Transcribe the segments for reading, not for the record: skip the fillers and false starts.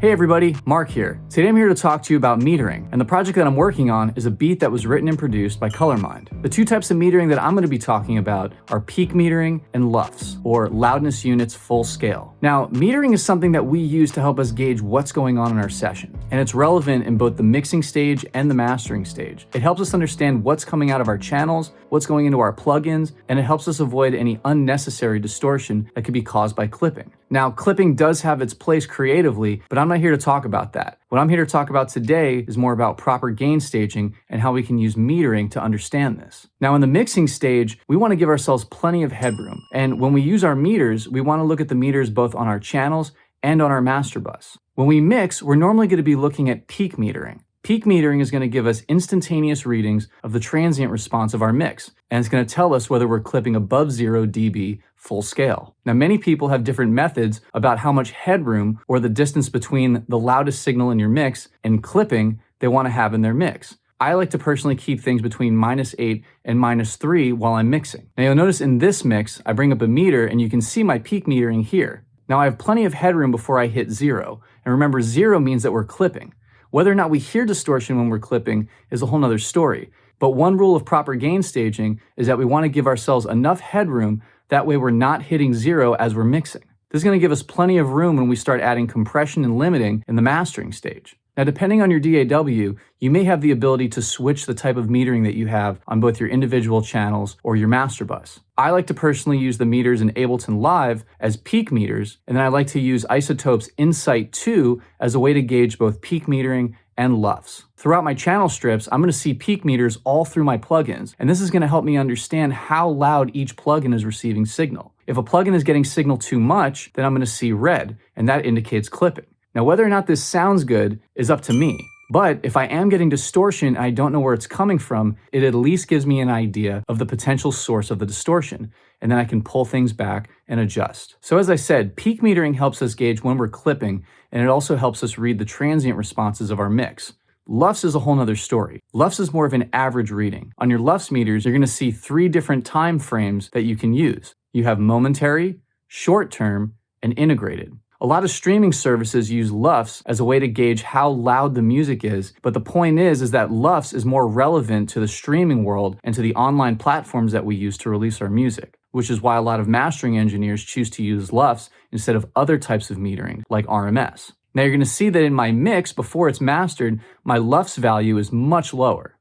Hey everybody, Mark here. Today I'm here to talk to you about metering, and the project that I'm working on is a beat that was written and produced by Colormind. The two types of metering that I'm going to be talking about are peak metering and LUFS, or loudness units full scale. Now, metering is something that we use to help us gauge what's going on in our session, and it's relevant in both the mixing stage and the mastering stage. It helps us understand what's coming out of our channels, what's going into our plugins, and it helps us avoid any unnecessary distortion that could be caused by clipping. Now, clipping does have its place creatively, but I'm not here to talk about that. What I'm here to talk about today is more about proper gain staging and how we can use metering to understand this. Now, in the mixing stage, we want to give ourselves plenty of headroom. And when we use our meters, we want to look at the meters both on our channels and on our master bus. When we mix, we're normally going to be looking at peak metering. Peak metering is going to give us instantaneous readings of the transient response of our mix, and it's going to tell us whether we're clipping above 0 dB full scale. Now, many people have different methods about how much headroom or the distance between the loudest signal in your mix and clipping they want to have in their mix. I like to personally keep things between -8 and -3 while I'm mixing. Now, you'll notice in this mix, I bring up a meter and you can see my peak metering here. Now, I have plenty of headroom before I hit 0, and remember, 0 means that we're clipping. Whether or not we hear distortion when we're clipping is a whole nother story. But one rule of proper gain staging is that we want to give ourselves enough headroom, that way we're not hitting 0 as we're mixing. This is going to give us plenty of room when we start adding compression and limiting in the mastering stage. Now, depending on your DAW, you may have the ability to switch the type of metering that you have on both your individual channels or your master bus. I like to personally use the meters in Ableton Live as peak meters, and then I like to use Isotope's Insight 2 as a way to gauge both peak metering and LUFS. Throughout my channel strips, I'm going to see peak meters all through my plugins, and this is going to help me understand how loud each plugin is receiving signal. If a plugin is getting signal too much, then I'm going to see red, and that indicates clipping. Now, whether or not this sounds good is up to me. But if I am getting distortion and I don't know where it's coming from, it at least gives me an idea of the potential source of the distortion, and then I can pull things back and adjust. So as I said, peak metering helps us gauge when we're clipping, and it also helps us read the transient responses of our mix. LUFS is a whole nother story. LUFS is more of an average reading. On your LUFS meters, you're going to see 3 different time frames that you can use. You have momentary, short-term, and integrated. A lot of streaming services use LUFS as a way to gauge how loud the music is, but the point is that LUFS is more relevant to the streaming world and to the online platforms that we use to release our music, which is why a lot of mastering engineers choose to use LUFS instead of other types of metering, like RMS. Now you're going to see that in my mix, before it's mastered, my LUFS value is much lower.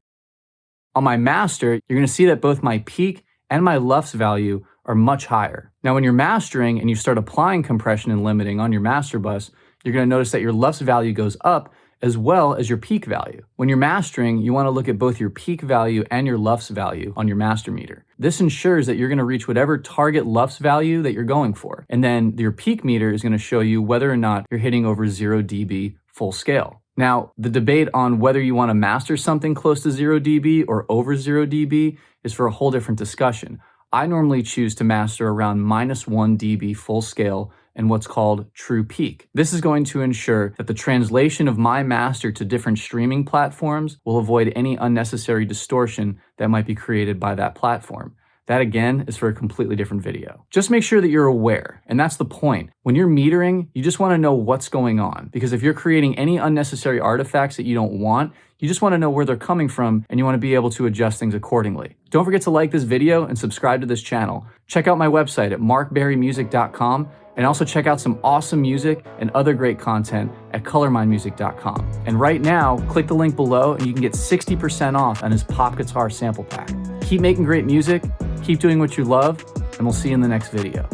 On my master, you're going to see that both my peak and my LUFS value are much higher. Now, when you're mastering and you start applying compression and limiting on your master bus, you're going to notice that your LUFS value goes up as well as your peak value. When you're mastering, you want to look at both your peak value and your LUFS value on your master meter. This ensures that you're going to reach whatever target LUFS value that you're going for. And then your peak meter is going to show you whether or not you're hitting over 0 dB full scale. Now, the debate on whether you want to master something close to 0 dB or over 0 dB is for a whole different discussion. I normally choose to master around -1 dB full scale in what's called true peak. This is going to ensure that the translation of my master to different streaming platforms will avoid any unnecessary distortion that might be created by that platform. That again is for a completely different video. Just make sure that you're aware, and that's the point. When you're metering, you just want to know what's going on, because if you're creating any unnecessary artifacts that you don't want, you just want to know where they're coming from, and you want to be able to adjust things accordingly. Don't forget to like this video and subscribe to this channel. Check out my website at markberrymusic.com, and also check out some awesome music and other great content at colormindmusic.com. And right now, click the link below and you can get 60% off on his pop guitar sample pack. Keep making great music, keep doing what you love, and we'll see you in the next video.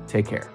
Take care.